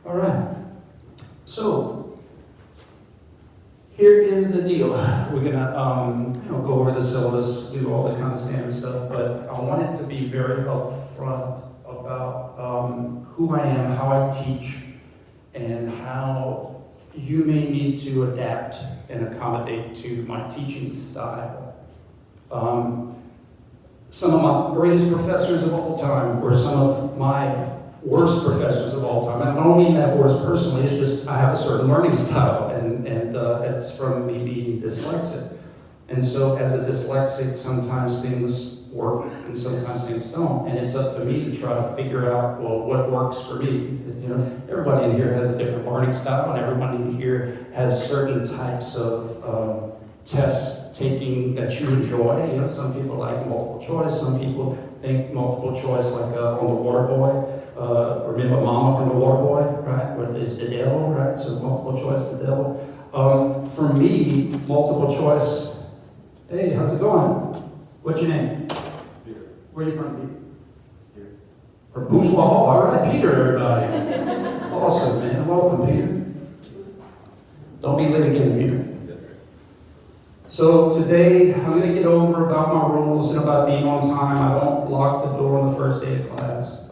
All right. So here is the deal. We're gonna go over the syllabus, do all the kind of standard stuff, but I want it to be very upfront about who I am, how I teach, and how you may need to adapt and accommodate to my teaching style. Some of my greatest professors of all time were some of my worst professors of all time. And I don't mean that worst personally, it's just I have a certain learning style, and it's from me being dyslexic. And so as a dyslexic, sometimes things work and sometimes things don't. And it's up to me to try to figure out, well, what works for me. You know, everybody in here has a different learning style, and everybody in here has certain types of test taking that you enjoy. You know, some people like multiple choice, some people think multiple choice like on the Water Boy. Remember Mama from the Water Boy, right? What is the devil, right? So multiple choice, the devil. For me, multiple choice, hey, how's it going? What's your name? Peter. Where are you from, Peter? Here. From Bourgeois Hall. All right, Peter, everybody. Awesome, man. Welcome, Peter. Don't be late again, Peter. So today, I'm going to get over about my rules and about being on time. I don't lock the door on the first day of class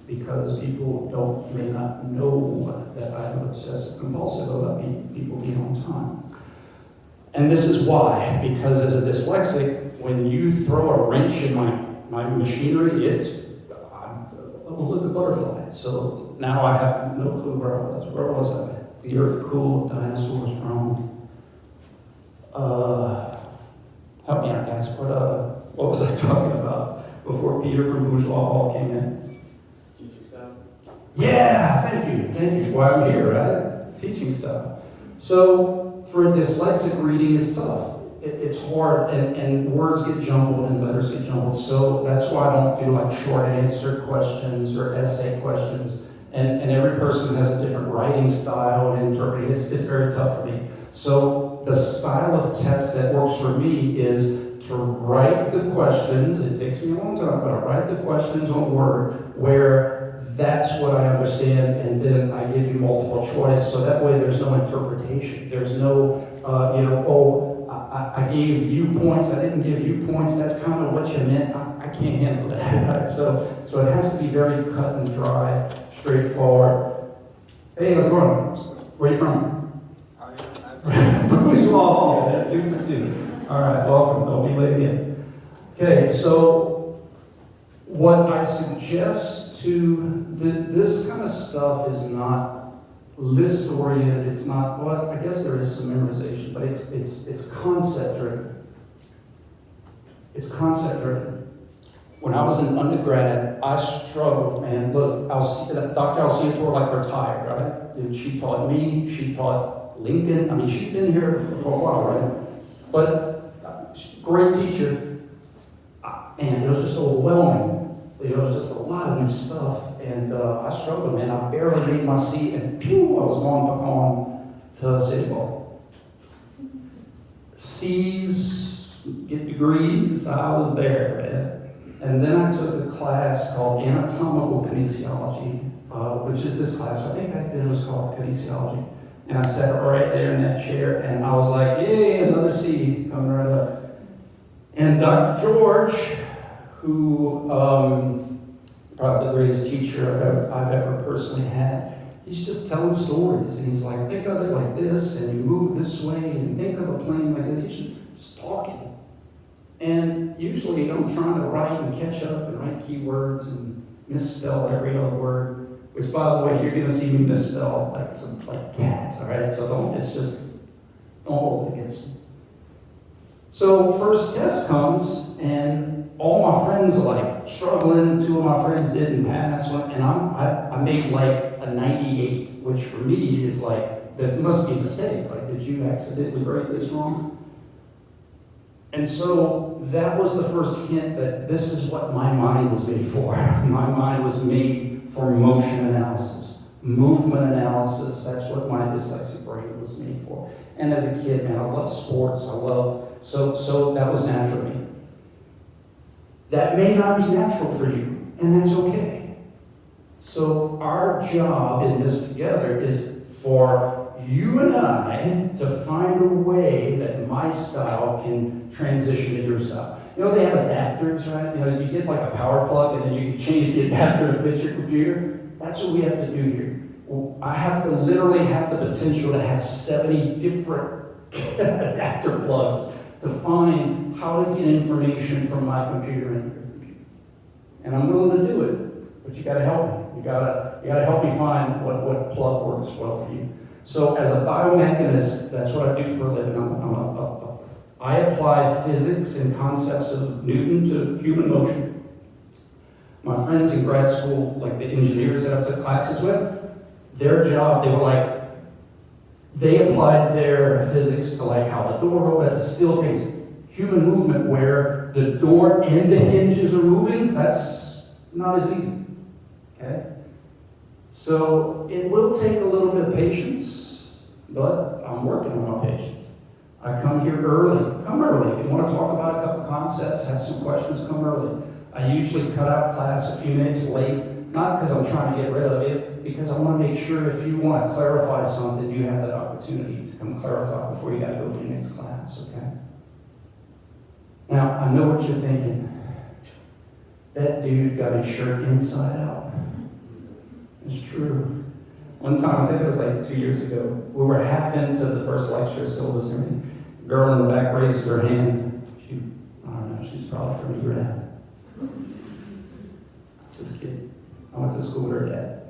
because people may not know that I'm obsessive compulsive about people being on time. And this is why, because as a dyslexic, when you throw a wrench in my machinery, I'm like a butterfly. So now I have no clue where I was. Where was I? The earth cooled, dinosaurs roamed. Help me out, guys. What was I talking about before Peter from Bourgeois Hall came in? Teaching style? Yeah, thank you. Why I'm here, right? Teaching stuff. So for a dyslexic, reading is tough. It's hard, and words get jumbled and letters get jumbled. So that's why I don't do like short answer questions or essay questions. And every person has a different writing style and interpreting. It's very tough for me. So the style of test that works for me is to write the questions. It takes me a long time, but I write the questions on Word where that's what I understand, and then I give you multiple choice. So that way there's no interpretation. There's no, I gave you points, I didn't give you points. That's kind of what you meant. I can't handle that, right? So it has to be very cut and dry, straightforward. Hey, how's it going? Where are you from? Bourgeois Hall, yeah, 2 for 2. All right, welcome. Don't be late again. Okay, so what I suggest to this kind of stuff is not list oriented. It's not, well, I guess there is some memorization, but it's concept driven. It's concept driven. When I was in undergrad, I struggled, man. Look, Dr. Alciator like retired, right? And she taught me, she taught Lincoln. I mean, she's been here for a while, right? But great teacher, and it was just overwhelming. It was just a lot of new stuff, and I struggled, man. I barely made my seat, and pew, I was going back on to City Hall. C's, get degrees, I was there, man. And then I took a class called Anatomical Kinesiology, which is this class. I think back then it was called Kinesiology. And I sat right there in that chair, and I was like, yay, another C coming right up. And Dr. George, who probably the greatest teacher I've ever personally had, he's just telling stories. And he's like, think of it like this, and you move this way, and think of a plane like this. He's just talking. And usually I'm trying to write and catch up and write keywords and misspell every other word. Which, by the way, you're going to see me misspell like cat, all right? So don't hold it against me. So first test comes, and all my friends are like struggling. 2 of my friends didn't pass, and I made like a 98, which for me is like, that must be a mistake. Like, did you accidentally grade this wrong? And so that was the first hint that this is what my mind was made for. My mind was made for motion analysis, movement analysis. That's what my dyslexic brain was made for. And as a kid, man, I love sports. So that was natural to me. That may not be natural for you, and that's okay. So our job in this together is for you and I to find a way that my style can transition to your style. You know, they have adapters, right? You know, you get like a power plug and then you can change the adapter to fit your computer. That's what we have to do here. I have to literally have the potential to have 70 different adapter plugs to find how to get information from my computer into your computer. And I'm willing to do it, but you gotta help me. You gotta help me find what plug works well for you. So as a biomechanist, that's what I do for a living. I apply physics and concepts of Newton to human motion. My friends in grad school, like the engineers that I took classes with, their job, they applied their physics to like how the door opened, still things. Human movement where the door and the hinges are moving, that's not as easy. Okay? So it will take a little bit of patience, but I'm working on my patience. I come here early. Come early. If you want to talk about a couple concepts, have some questions, come early. I usually cut out class a few minutes late, not because I'm trying to get rid of it, because I want to make sure if you want to clarify something, you have that opportunity to come clarify before you got to go to your next class, okay? Now, I know what you're thinking. That dude got his shirt inside out. It's true. One time, I think it was like 2 years ago, we were half into the first lecture of syllabus, and a girl in the back raised her hand. I don't know, she's probably from Iran. Just kidding. I went to school with her dad.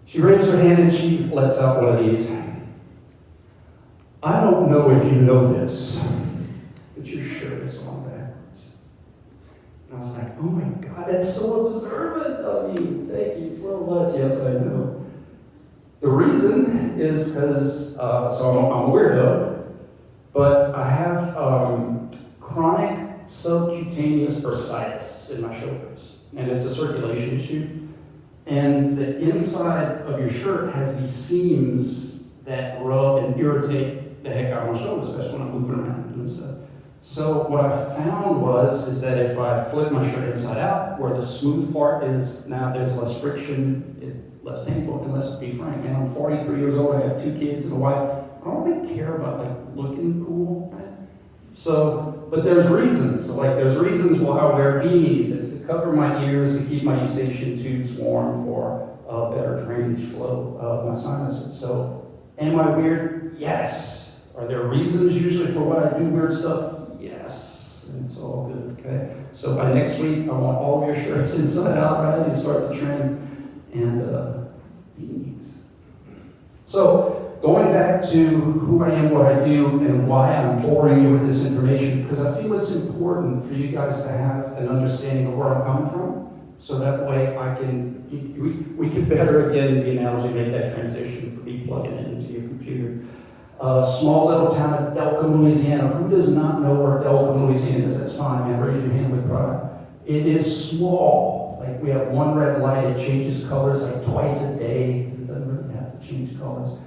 She raised her hand and she lets out one of these. I don't know if you know this, but your shirt is on backwards. And I was like, oh my God, that's so observant of you. Thank you so much. Yes, I know. The reason is because, so I'm a weirdo, but I have chronic subcutaneous bursitis in my shoulders. And it's a circulation issue. And the inside of your shirt has these seams that rub and irritate the heck out of my shoulders, especially when I'm moving around and doing stuff. So what I found is that if I flip my shirt inside out, where the smooth part is now there's less friction, it's less painful, and let's be frank, man, I'm 43 years old, I got 2 kids and a wife. I don't really care about like looking cool, right? So, but there's reasons. So like there's reasons why I wear beanies. It's to cover my ears and keep my eustachian tubes warm for better drainage flow of my sinuses. So, am I weird? Yes. Are there reasons usually for why I do weird stuff? Yes. And it's all good, okay? So by next week, I want all of your shirts inside out, right? You start the trend and beanies. So, going back to who I am, what I do, and why I'm boring you with this information, because I feel it's important for you guys to have an understanding of where I'm coming from, so that way we can better, again, the analogy, make that transition for me plugging it into your computer. Small little town of Delcombe, Louisiana. Who does not know where Delcombe, Louisiana is? That's fine, man. Raise your hand with pride. It is small. Like, we have one red light. It changes colors like twice a day. It doesn't really have to change colors.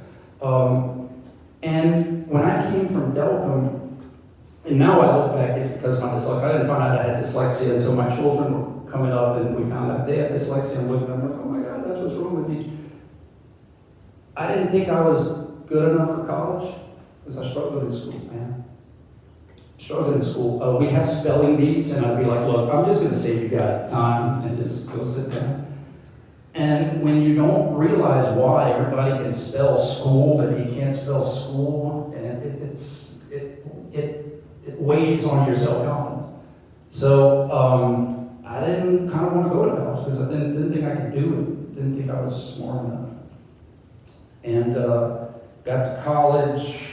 And when I came from Delcombe, and now I look back, it's because of my dyslexia. I didn't find out I had dyslexia until my children were coming up and we found out they had dyslexia. I'm looking at them like, oh my God, that's what's wrong with me. I didn't think I was good enough for college because I struggled in school, man. Struggled in school. We have spelling bees, and I'd be like, look, I'm just going to save you guys the time and just go sit down. And when you don't realize why everybody can spell school, but you can't spell school, and it weighs on your self-confidence. So I didn't kind of want to go to college because I didn't think I could do it. Didn't think I was smart enough. And got to college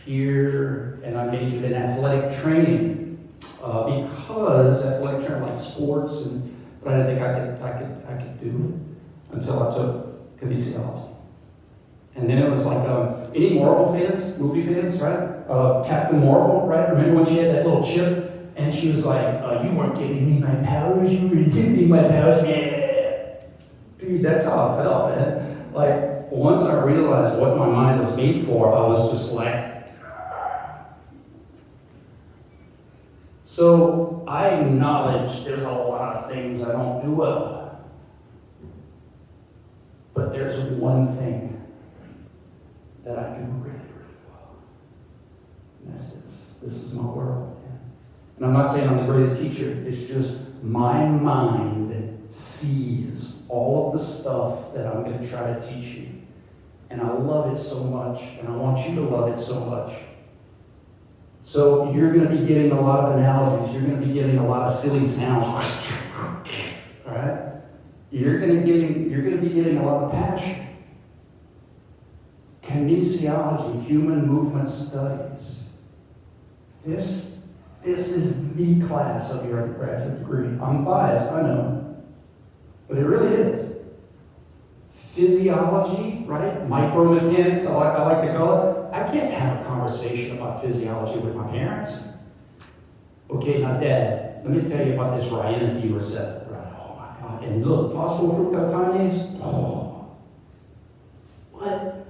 here, and I majored in athletic training because athletic training, like sports, but I didn't think I could do it until I took kinesiology. And then it was like, any Marvel fans, movie fans, right? Captain Marvel, right? Remember when she had that little chip? And she was like, you weren't giving me my powers, you were giving me my powers. Yeah! Dude, that's how I felt, man. Like, once I realized what my mind was made for, I was just like, so I acknowledge there's a lot of things I don't do well. But there's one thing that I do really, really well. And that's this. This is my world. And I'm not saying I'm the greatest teacher. It's just my mind sees all of the stuff that I'm going to try to teach you. And I love it so much, and I want you to love it so much. So you're going to be getting a lot of analogies. You're going to be getting a lot of silly sounds. All right? You're going to be getting a lot of passion. Kinesiology, human movement studies. This is the class of your undergraduate degree. I'm biased, I know. But it really is. Physiology, right? Micromechanics, I like to call it. I can't have a conversation about physiology with my parents. Okay, now Dad, let me tell you about this ryanity receptor. Right? Oh my God. And look, phosphofructokinase. Oh. What?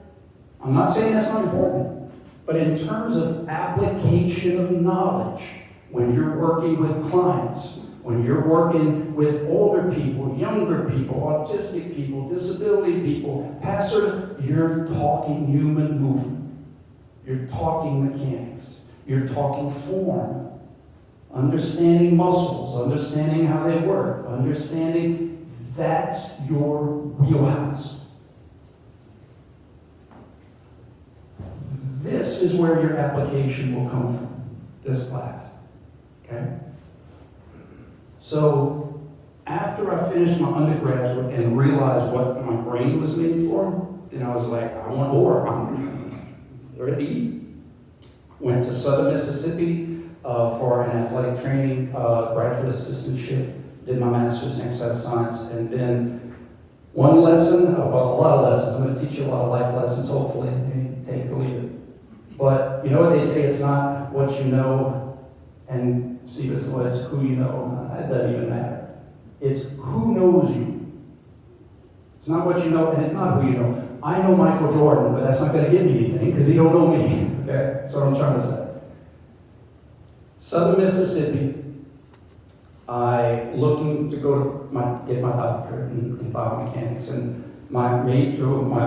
I'm not saying that's not important. But in terms of application of knowledge, when you're working with clients, when you're working with older people, younger people, autistic people, disability people, pastor, you're talking human movement. You're talking mechanics. You're talking form. Understanding muscles, understanding how they work, understanding that's your wheelhouse. This is where your application will come from, this class. Okay? So, after I finished my undergraduate and realized what my brain was made for, then I was like, I want more. I'm ready to eat. Went to Southern Mississippi for an athletic training graduate assistantship. Did my master's in exercise science. And then one lesson, well, a lot of lessons. I'm going to teach you a lot of life lessons, hopefully. Maybe take it or leave it. But you know what they say? It's not what you know, and see, this is what it's who you know. It doesn't even matter. It's who knows you. It's not what you know, and it's not who you know. I know Michael Jordan, but that's not going to give me anything because he don't know me. Okay, that's what I'm trying to say. Southern Mississippi. I looking to go to get my doctorate in biomechanics, and my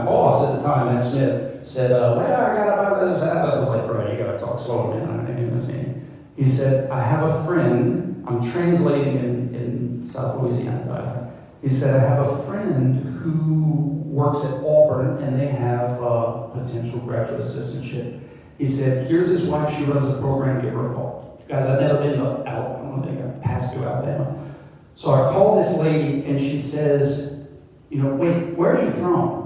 boss at the time, Matt Smith, said, well, I got about this. I was like, bro, you got to talk slower, man. I ain't listening. He said, I have a friend. I'm translating in South Louisiana. He said, I have a friend who works at Auburn, and they have a potential graduate assistantship. He said, here's his wife. She runs the program. Give her a call. Guys, I've never been to Alabama. I think I passed through Alabama. So I called this lady, and she says, wait, where are you from?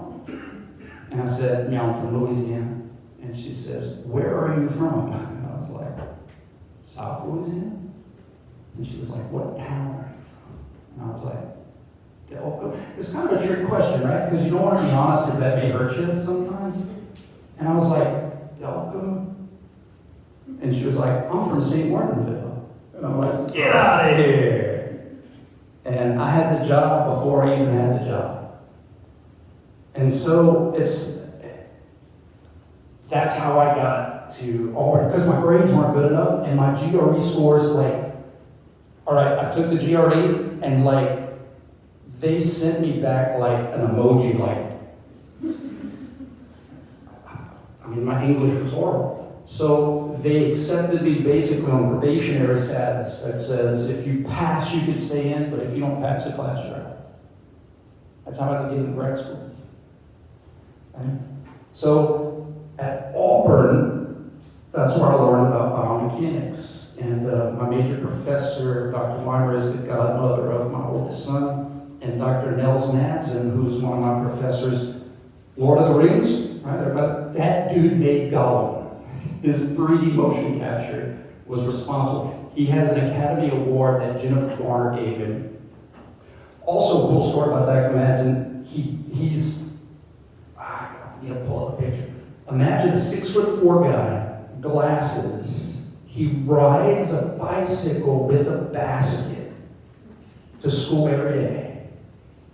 And I said, I'm from Louisiana. And she says, where are you from? And I was like, South Louisiana? And she was like, what town are you from? And I was like, Delco. It's kind of a trick question, right? Because you don't want to be honest because that may hurt you sometimes. And I was like, Delco? And she was like, I'm from St. Martinville. And I'm like, get out of here. And I had the job before I even had the job. And so that's how I got to Auburn, because my grades weren't good enough, and my GRE scores, all right, I took the GRE, and they sent me back an emoji, my English was horrible. So they accepted me basically on probationary status that says if you pass, you can stay in, but if you don't pass the class, you're out. That's how I could get into grad school. Okay? So at Auburn, that's where I learned about biomechanics. And my major professor, Dr. Myra, is the godmother of my oldest son, and Dr. Nels Madsen, who's one of my professors, Lord of the Rings, right? That dude made Gollum. His 3D motion capture was responsible. He has an Academy Award that Jennifer Garner gave him. Also, a cool story about Dr. Madsen. I need to pull up a picture. Imagine a 6'4" guy, glasses. He rides a bicycle with a basket to school every day.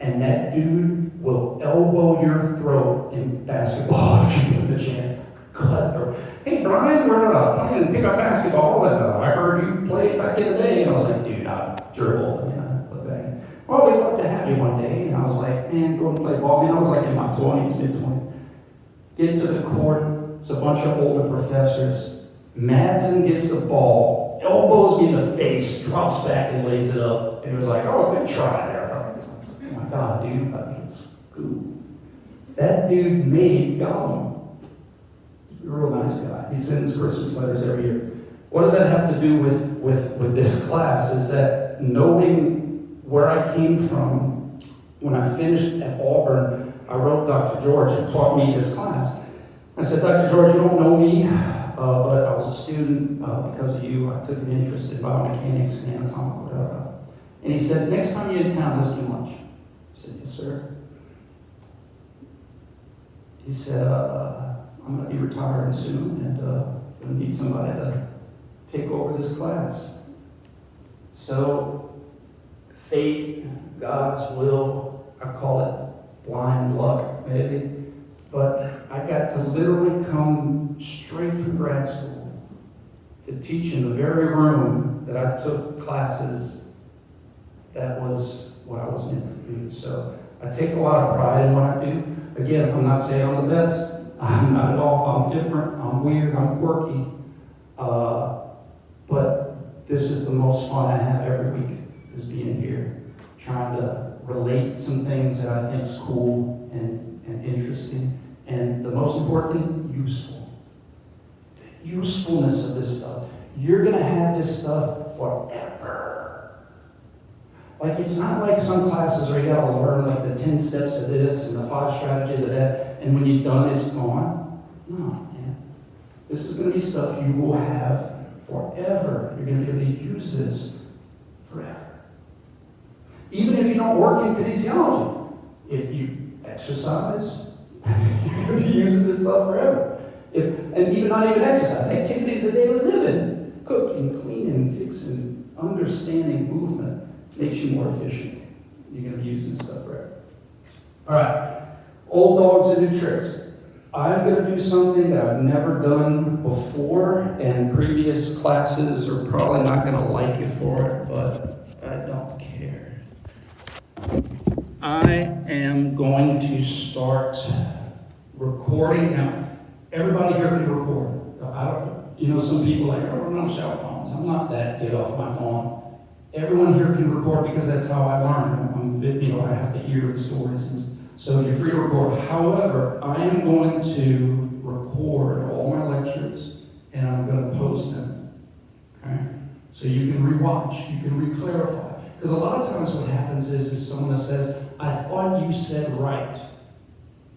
And that dude will elbow your throat in basketball if you give him the chance. Cutthroat. Hey, Brian, we're playing pickup basketball, and I heard you played back in the day. And I was like, dude, I dribbled. I put back in. Well, we'd love to have you one day. And I was like, like, man, go and play ball. Man, I was like in my 20s, mid-20s. Get to the court, it's a bunch of older professors. Madsen gets the ball, elbows me in the face, drops back and lays it up. And it was like, oh, good try there. Oh my God, dude, I think it's cool. That dude made Gollum. He's a real nice guy. He sends Christmas letters every year. What does that have to do with this class? Is that knowing where I came from, when I finished at Auburn, I wrote Dr. George, who taught me this class. I said, Dr. George, you don't know me, but I was a student because of you. I took an interest in biomechanics and anatomical. And he said, next time you're in town, let's do lunch. I said, yes, sir. He said, I'm going to be retiring soon, and going to need somebody to take over this class. So, fate, God's will, I call it blind luck, maybe. But I got to literally come straight from grad school to teach in the very room that I took classes. That was what I was meant to do. So I take a lot of pride in what I do. Again, I'm not saying I'm the best. I'm not at all. I'm different. I'm weird. I'm quirky. But this is the most fun I have every week, is being here, trying to relate some things that I think is cool and interesting. And the most important thing, useful. The usefulness of this stuff. You're going to have this stuff forever. Like, it's not like some classes where you got to learn like the 10 steps of this and the 5 strategies of that, and when you're done, it's gone. No, man. This is going to be stuff you will have forever. You're going to be able to use this forever. Even if you don't work in kinesiology, if you exercise, you're going to be using this stuff forever. And even not even exercise, activities of daily living, cooking, cleaning, fixing, understanding movement makes you more efficient. You're going to be using this stuff forever. All right, old dogs and new tricks. I'm going to do something that I've never done before, and previous classes are probably not going to like you for it, but I don't care. I am going to start recording. Now, everybody here can record. Some people like, oh, we're on cell phones. I'm not that get off my lawn. Everyone here can record because that's how I learn. I have to hear the stories. So you're free to record. However, I am going to record all my lectures and I'm going to post them. Okay? So you can rewatch, you can re-clarify. Because a lot of times what happens is someone that says, I thought you said right,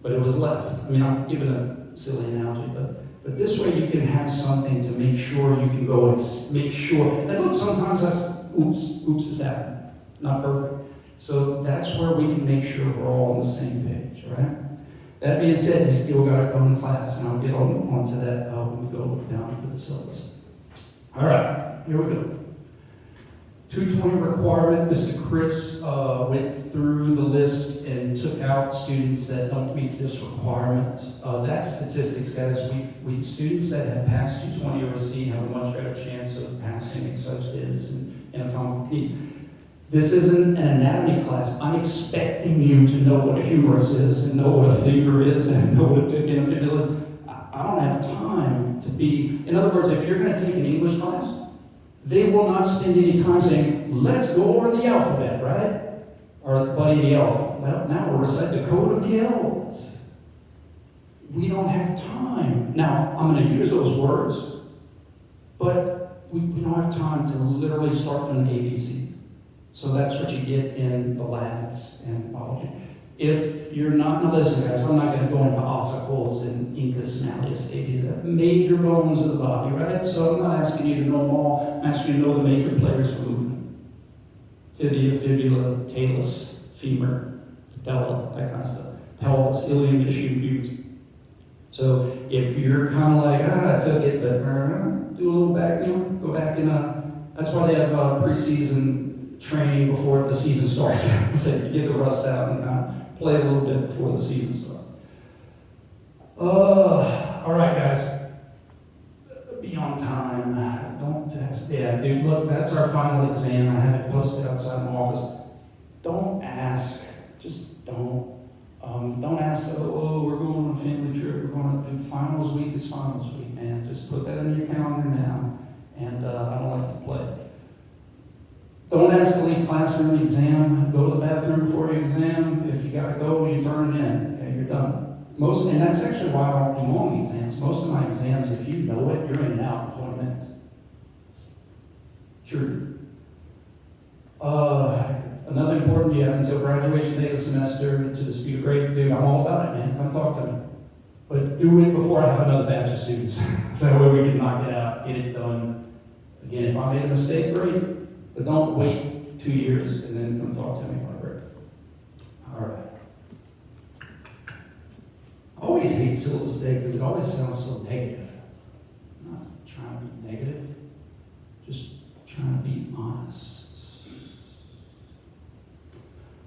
but it was left. I mean, I'm giving a silly analogy, but this way you can have something to make sure you can go and make sure. And look, sometimes that's, oops, it's happened. Not perfect. So that's where we can make sure we're all on the same page, right? That being said, you still got to come to class, and I'll get onto that when we go down into the syllabus. All right, here we go. 220 requirement. Mr. Chris went through the list and took out students that don't meet this requirement. That's statistics, guys. We students that have passed 220 over C have a much better chance of passing exercise phys and anatomical piece. This isn't an anatomy class. I'm expecting you to know what a humerus is and know what a figure is and know what a tibia and fibula is. I don't have time to be. In other words, if you're going to take an English class, they will not spend any time saying, let's go over the alphabet, right? Or buddy the alpha. Well, now we'll recite the code of the L's. We don't have time. Now, I'm going to use those words, but we don't have time to literally start from the ABCs. So that's what you get in the labs and biology. If you're not, now listen guys, I'm not going to go into ossicles and incus malleus stages, major bones of the body, right? So I'm not asking you to know them all, I'm asking you to know the major players for movement. Tibia, fibula, talus, femur, patella, that kind of stuff. Pelvis, ilium, ischium, pubis. So if you're kind of like, I took it, but do a little back, go back and, that's why they have preseason training before the season starts. So you get the rust out and kind of play a little bit before the season starts. All right, guys. Be on time. Don't test. Yeah, dude, look, that's our final exam. I have it posted outside my office. Don't ask. Just don't is finals week, man. Just put that in your calendar now, and I don't like to play. Don't ask to leave classroom exam. Go to the bathroom before your exam. If you got to go, you turn it in. Okay, you're done. And that's actually why I don't do long exams. Most of my exams, if you know it, you're in and out in 20 minutes. Truth. Another important, you have until graduation day of the semester to dispute a grade. Dude, I'm all about it, man. Come talk to me. But do it before I have another batch of students. So that way we can knock it out, get it done. Again, if I made a mistake, great. But don't wait 2 years and then come talk to me about it. All right. I always hate syllabus day because it always sounds so negative. I'm not trying to be negative, just trying to be honest.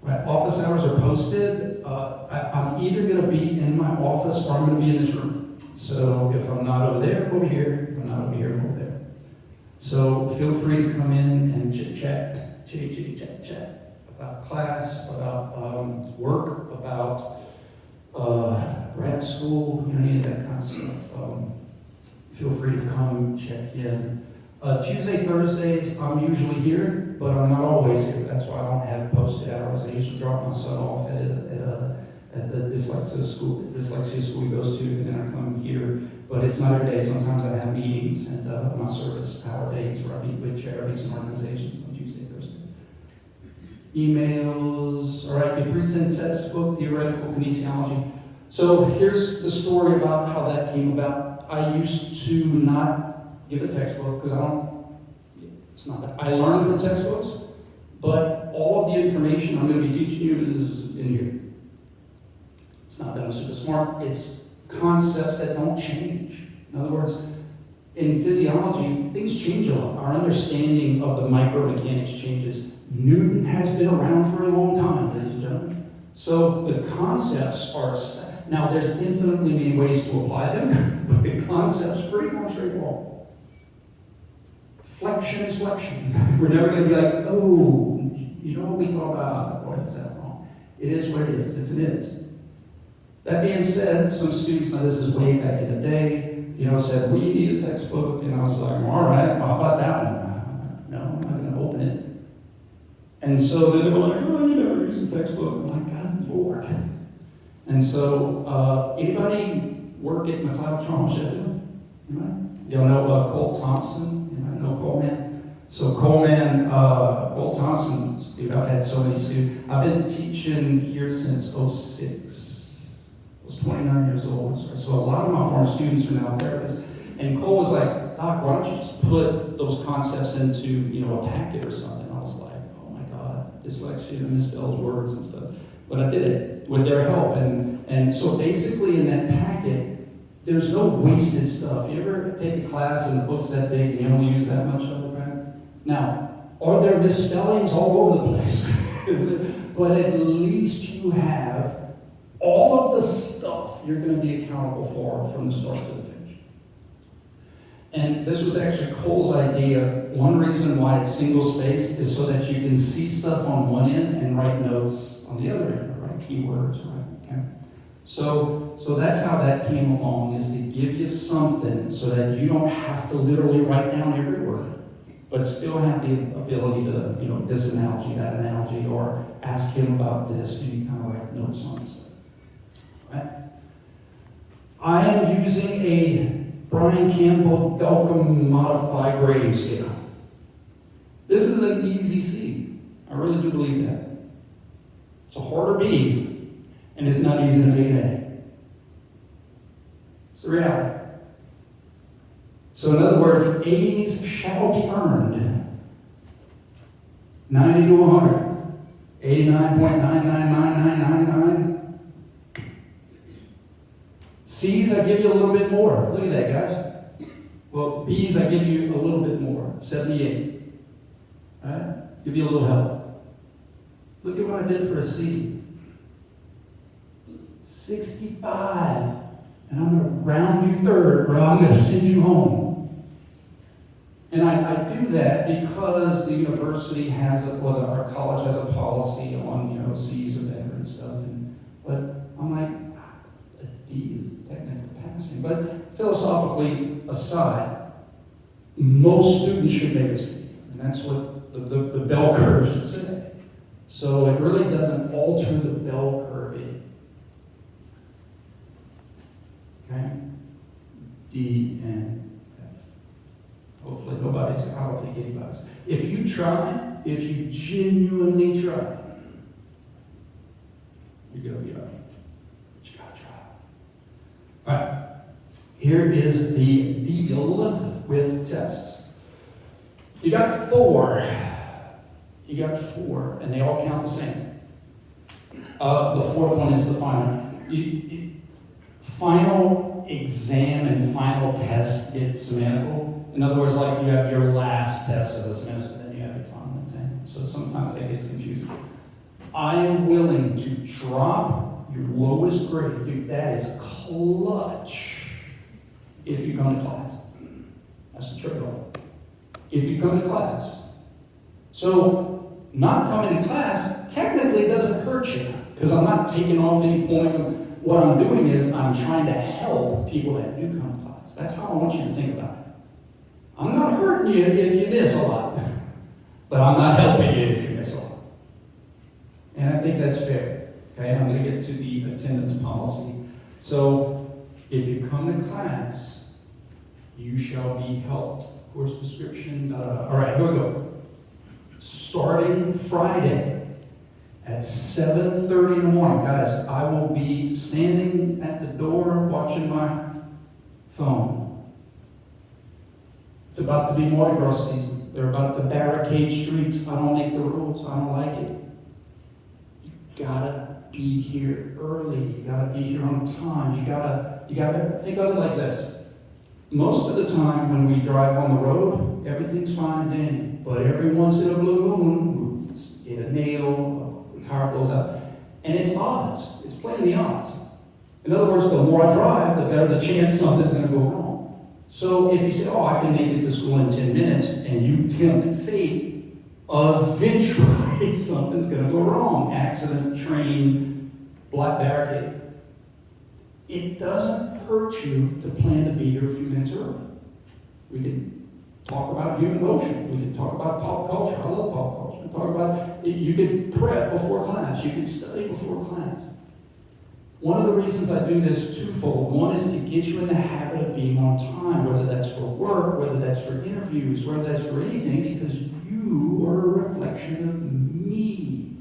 Right, office hours are posted. I'm either going to be in my office or I'm going to be in this room. So if I'm not over there, I'm over here. If I'm not over here, I'm over there. So feel free to come in and chit-chat about class, about work, about grad school, any of that kind of stuff. Feel free to come check in. Tuesday, Thursdays, I'm usually here, but I'm not always here. That's why I don't have posted hours. I used to drop my son off at the dyslexia school he goes to, and then I come here. But it's not every day. Sometimes I have meetings and my service hour days where I meet with charities and organizations on Tuesday, Thursday. Emails, all right, your 310 textbook, theoretical kinesiology. So here's the story about how that came about. I used to not give a textbook because it's not that I learn from textbooks, but all of the information I'm going to be teaching you is in here. It's not that I'm super smart, it's concepts that don't change. In other words, in physiology, things change a lot. Our understanding of the micromechanics changes. Newton has been around for a long time, ladies and gentlemen. So the concepts are, now there's infinitely many ways to apply them, but the concept's pretty much straightforward. Flexion is flexion. We're never going to be like, oh, you know what we thought about? Boy, is that wrong? It is what it is. It's an is. That being said, some students, now this is way back in the day, said, we need a textbook. And I was like, all right, well, how about that one? No, I'm not going to open it. And so then they were like, oh, you never use a textbook. I'm like, God, Lord. And so, anybody work at McLeod Charles Sheffield? Y'all know Cole Thompson? Know Coleman? So Cole Thompson, dude, I've had so many students. I've been teaching here since 06. I was 29 years old. So a lot of my former students are now therapists. And Cole was like, Doc, why don't you just put those concepts into, a packet or something? I was like, oh my God, dyslexia, misspells words and stuff. But I did it with their help. And so basically in that packet, there's no wasted stuff. You ever take a class and the book's that big and you only use that much of it, right? Now, are there misspellings all over the place? But at least you have all of the stuff you're going to be accountable for from the start to the finish. And this was actually Cole's idea. One reason why it's single-spaced is so that you can see stuff on one end and write notes on the other end, right? Keywords, right? Okay. So that's how that came along, is to give you something so that you don't have to literally write down every word, but still have the ability to, this analogy, that analogy, or ask him about this, and you kind of write notes on this stuff. Right? I am using a Brian Campbell Delcom modified grading scale. This is an easy C. I really do believe that. It's a harder B. And it's not easy to make an A. It's the reality. So in other words, A's shall be earned. 90 to 100. 89.999999. C's, I give you a little bit more. Look at that, guys. Well, B's, I give you a little bit more. 78. All right? Give you a little help. Look at what I did for a C. 65. And I'm going to round you third, bro. I'm going to send you home. And I do that because the university has, our college has a policy on, C's or better and stuff. But I'm like, a D is technically pass. passing. But philosophically aside, most students should make a C. And that's what the bell curve should say. So it really doesn't alter the bell curve any. Okay? D and F. Hopefully nobody's, I don't think anybody's. If you try, if you genuinely try, you're going to be all right. But you got to try. All right. Here is the deal with tests. You got 4. You got 4, and they all count the same. The 4th one is the final. Final exam and final test get semantical. In other words, like you have your last test of the semester, then you have your final exam. So sometimes that gets confusing. I am willing to drop your lowest grade. Dude, that is clutch if you come to class. That's the trade-off. If you come to class. So not coming to class technically doesn't hurt you because I'm not taking off any points. What I'm doing is I'm trying to help people that do come to class. That's how I want you to think about it. I'm not hurting you if you miss a lot, but I'm not helping you if you miss a lot. And I think that's fair. Okay, I'm going to get to the attendance policy. So if you come to class, you shall be helped. Course description. All right, here we go. Starting Friday at 7:30 in the morning. Guys, I will be standing at the door watching my phone. It's about to be Mardi Gras season. They're about to barricade streets. I don't make the rules. I don't like it. You gotta be here early. You gotta be here on time. You gotta think of it like this. Most of the time when we drive on the road, everything's fine and dandy. But every once in a blue moon, we hit a nail, a tire blows out. And it's odds. It's playing the odds. In other words, the more I drive, the better the chance something's going to go wrong. So if you say, oh, I can make it to school in 10 minutes, and you tempt fate, eventually something's going to go wrong. Accident, train, black barricade. It doesn't hurt you to plan to be here a few minutes early. We can talk about human motion. We can talk about pop culture. I love pop culture. We can talk about, you can prep before class. You can study before class. One of the reasons I do this twofold. One is to get you in the habit of being on time, whether that's for work, whether that's for interviews, whether that's for anything, because you are a reflection of me.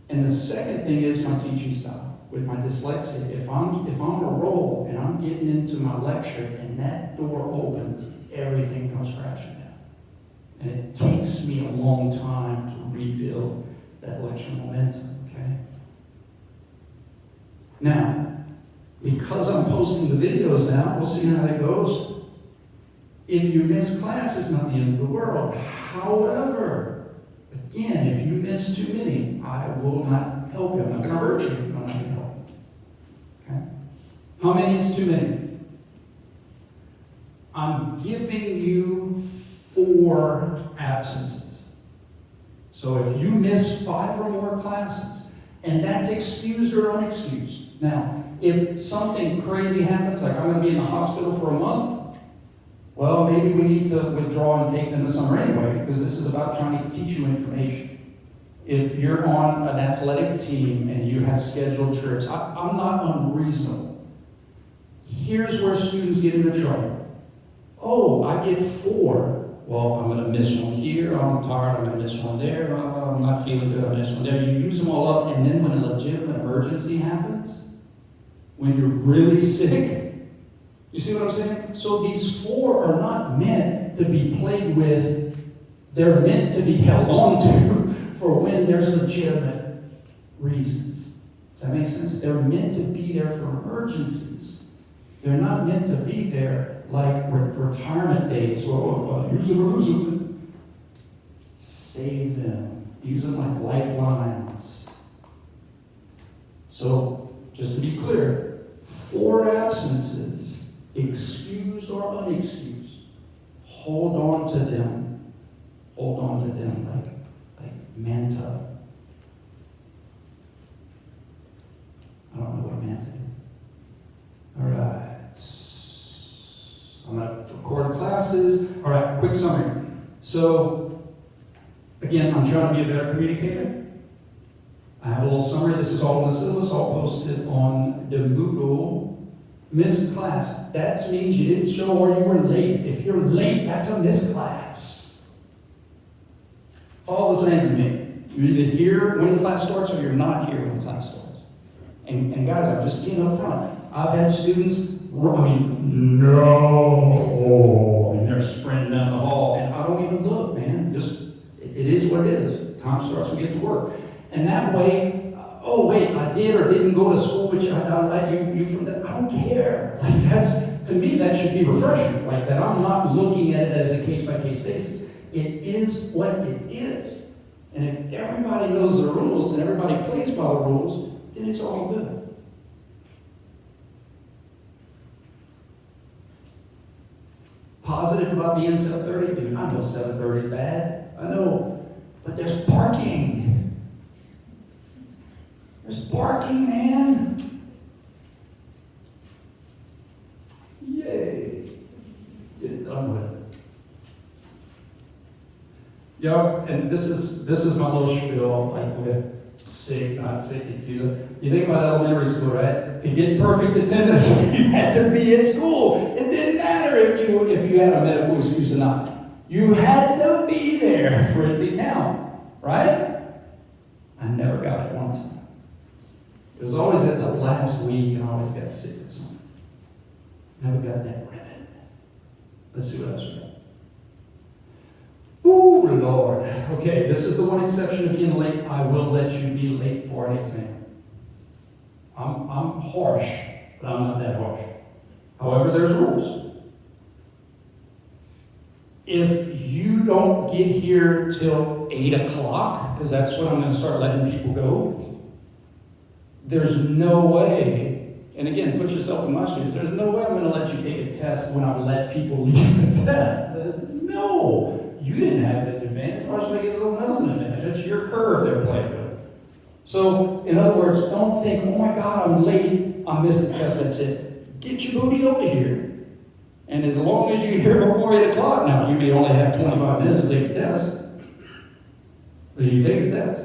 And the second thing is my teaching style. With my dyslexia, if I'm on a roll and I'm getting into my lecture and that door opens, everything comes crashing down. And it takes me a long time to rebuild that lecture momentum, okay? Now, because I'm posting the videos now, we'll see how that goes. If you miss class, it's not the end of the world. However, again, if you miss too many, I will not help you. I'm not going to hurt you. I'm not going to help you. Okay? How many is too many? I'm giving you 4 absences. So if you miss 5 or more classes, and that's excused or unexcused. Now, if something crazy happens, like I'm going to be in the hospital for a month, well, maybe we need to withdraw and take them the summer anyway, because this is about trying to teach you information. If you're on an athletic team and you have scheduled trips, I'm not unreasonable. Here's where students get into trouble. Oh, I get 4. Well, I'm going to miss one here. Oh, I'm tired. I'm going to miss one there. Oh, I'm not feeling good. I miss one there. You use them all up, and then when a legitimate emergency happens, when you're really sick, you see what I'm saying? So these 4 are not meant to be played with. They're meant to be held on to for when there's legitimate reasons. Does that make sense? They're meant to be there for emergencies. They're not meant to be there like retirement days. Well, if I use them or lose them, save them. Use them like lifelines. So, just to be clear, 4 absences, excused or unexcused, hold on to them. Hold on to them like manta. I don't know what manta is. quick summary. So, again, I'm trying to be a better communicator. I have a little summary. This is all in the syllabus, all posted on the Moodle. Missed class. That means you didn't show or you were late. If you're late, that's a missed class. It's all the same to me. You're either here when class starts or you're not here when class starts. And guys, I'm just being up front. I've had students, they're sprinting down the hall, and I don't even look, man. Just, it is what it is. Time starts, we get to work. And that way, oh wait, I did or didn't go to school, but I let you from that. I don't care. Like that's, to me, that should be refreshing. Like that I'm not looking at it as a case-by-case basis. It is what it is. And if everybody knows the rules and everybody plays by the rules, then it's all good. Positive about being 7:30? Dude, I know 7:30 is bad. I know. But there's parking. There's parking, man. Yay. Get it done with. Yeah, and this is my little spiel, like with sick, not sick, excuse me. You think about elementary school, right? To get perfect attendance, you had to be at school. It didn't matter if you had a medical excuse or not. You had to be there for it to count, right? I never got it one time. It was always at the last week, and I always got sick or something. Never got that ribbon. Let's see what else we got. Ooh, Lord. Okay, this is the one exception to being late. I will let you be late for an exam. I'm harsh, but I'm not that harsh. However, there's rules. If you don't get here till 8 o'clock, because that's when I'm going to start letting people go, there's no way, and again, put yourself in my shoes, there's no way I'm going to let you take a test when I let people leave the test. No, you didn't have that advantage. Why should I give someone else an advantage? That's your curve they're playing with. So, in other words, don't think, oh my God, I'm late, I missed the test, that's it. Get your booty over here. And as long as you're here before 8 o'clock, now you may only have 25 minutes to take the test, but you take the test.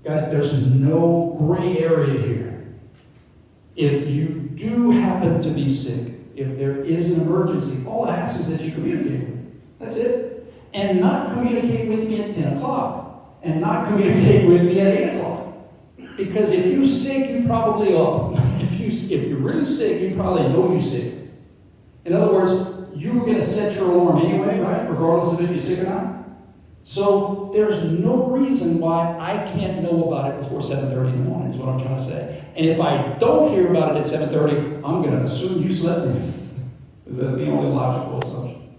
Guys, there's no gray area here. If you do happen to be sick, if there is an emergency, all I ask is that you communicate with me. That's it. And not communicate with me at 10 o'clock. And not communicate with me at 8 o'clock. Because if you're sick, you're probably up. If you're really sick, you probably know you're sick. In other words, you were going to set your alarm anyway, right? Regardless of if you're sick or not. So there's no reason why I can't know about it before 7:30 in the morning, is what I'm trying to say. And if I don't hear about it at 7:30, I'm going to assume you slept in. Because that's the only logical assumption.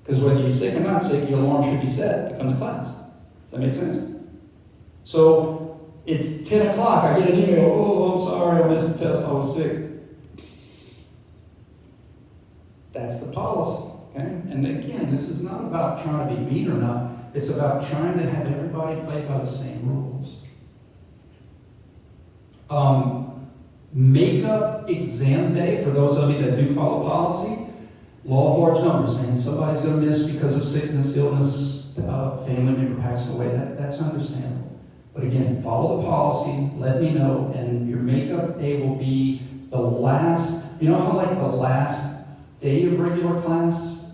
Because whether you're sick or not sick, your alarm should be set to come to class. Does that make sense? So it's 10 o'clock, I get an email, oh, I'm sorry, I missed the test, I was sick. That's the policy, okay? And again, this is not about trying to be mean or not. It's about trying to have everybody play by the same rules. Makeup exam day, for those of you that do follow policy, law of large numbers, man. Somebody's going to miss because of sickness, illness, family member passing away. That's understandable. But again, follow the policy, let me know, and your makeup day will be the last, you know how like the last day of regular class,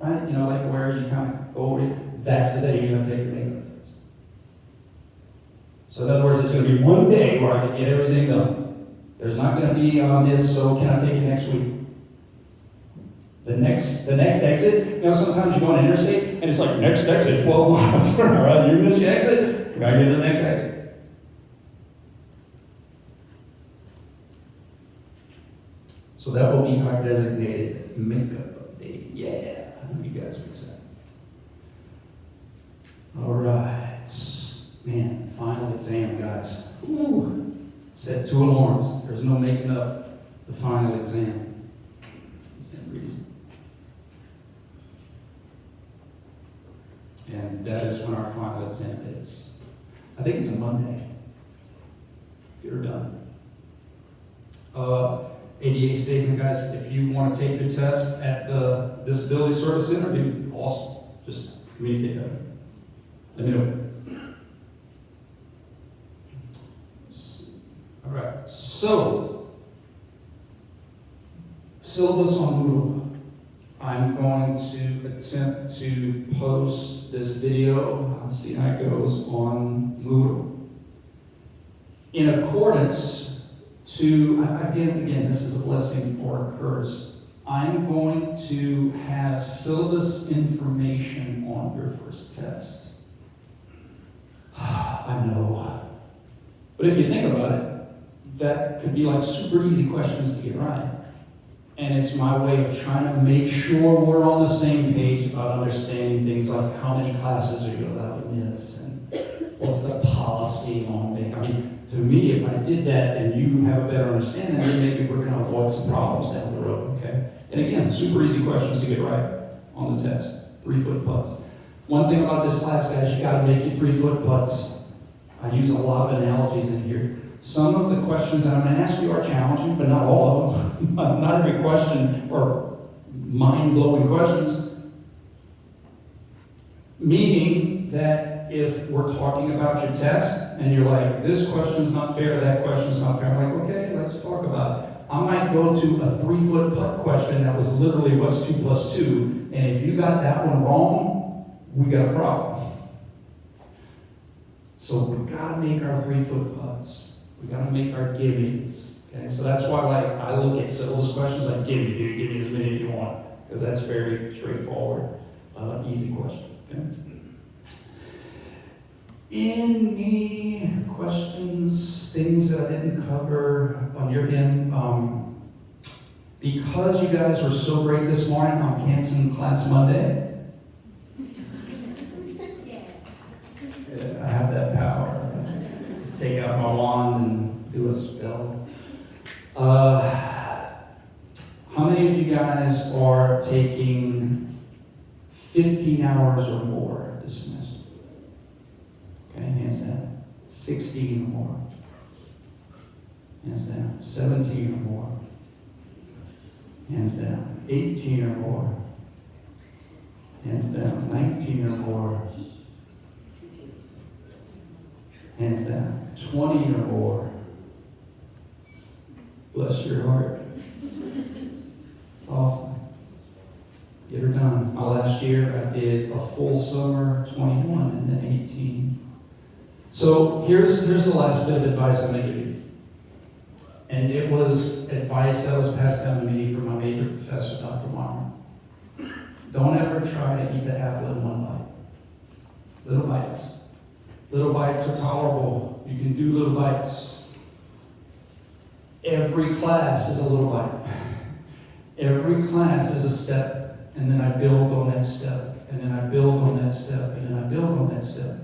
right? You know, like where you kind of go over it, that's the day you're going to take your makeup test. So in other words, it's going to be one day where I can get everything done. There's not going to be this, so can I take it next week? The next exit, you know, sometimes you go on an interstate, and it's like, next exit, 12 miles per hour, right? You miss your exit, you gotta get to the next exit. So that will be our designated makeup day. Yeah, you guys are excited. All right. Man, final exam, guys. Ooh. Set 2 alarms. There's no making up the final exam. And that is when our final exam is. I think it's a Monday. Get her done. ADA statement, guys. If you want to take your test at the Disability Service Center, it'd be awesome. Just communicate that. Let me know. All right. So, syllabus on Moodle. I'm going to attempt to post this video, I'll see how it goes, on Moodle. In accordance to, again, this is a blessing or a curse. I'm going to have syllabus information on your first test. I know. But if you think about it, that could be like super easy questions to get right. And it's my way of trying to make sure we're on the same page about understanding things like how many classes are you allowed to miss and what's the policy on it. I mean, to me, if I did that and you have a better understanding, then maybe we're going to avoid some problems down the road, okay? And again, super easy questions to get right on the test. 3-foot putts. One thing about this class, guys, you got to make your 3-foot putts. I use a lot of analogies in here. Some of the questions that I'm going to ask you are challenging, but not all of them. Not every question are mind-blowing questions. Meaning that if we're talking about your test, and you're like, this question's not fair, that question's not fair, I'm like, okay, let's talk about it. I might go to a 3-foot putt question that was literally what's 2 plus 2, and if you got that one wrong, we got a problem. So we gotta make our 3-foot putts. We gotta make our gimmies. Okay, so that's why, like, I look at syllabus questions like, give me as many as you want, because that's very straightforward, easy question. Okay. Any questions, things that I didn't cover on your end? Because you guys were so great this morning, I'm canceling class Monday. Yeah, I have that power. Just take out my wand and do a spell. How many of you guys are taking 15 hours or more this semester? Okay, hands down. 16 or more. Hands down. 17 or more. Hands down. 18 or more. Hands down. 19 or more. Hands down. 20 or more. Bless your heart. It's awesome. Get her done. My last year, I did a full summer, 21, and then 18. So here's the last bit of advice I'm going to give you. And it was advice that was passed down to me from my major professor, Dr. Meyer. Don't ever try to eat the apple in one bite. Little bites. Little bites are tolerable. You can do little bites. Every class is a little bite. Every class is a step, and then I build on that step, and then I build on that step, and then I build on that step.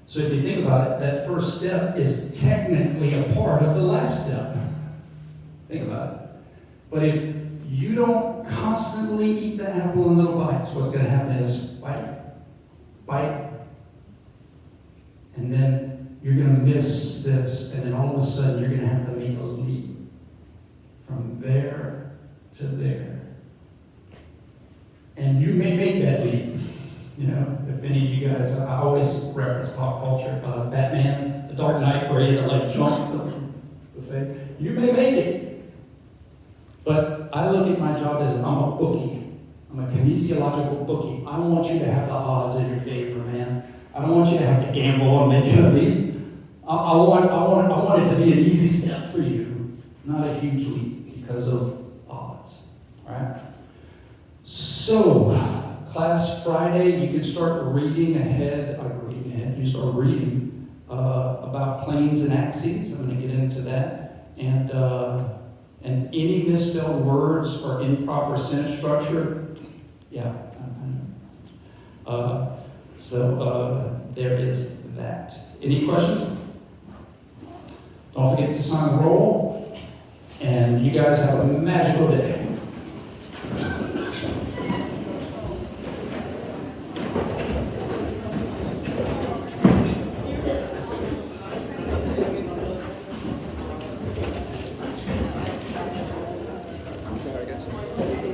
So if you think about it, that first step is technically a part of the last step. Think about it. But if you don't constantly eat the apple in little bites, what's going to happen is bite, and then you're going to miss this, and then all of a sudden you're going to have to make a leap from there to there. And you may make that leap. You know, if any of you guys, I always reference pop culture, Batman, The Dark Knight, where he had to like jump the face. You may make it. But I look at my job as I'm a bookie. I'm a kinesiological bookie. I want you to have the odds in your favor, man. I don't want you to have to gamble on making a leap. I want it to be an easy step for you, not a huge leap because of odds. All right? So, class Friday, you can start reading ahead. You start reading about planes and axes. I'm going to get into that. And any misspelled words or improper sentence structure, yeah. So there is that. Any questions? Don't forget to sign the roll. And you guys have a magical day. I guess.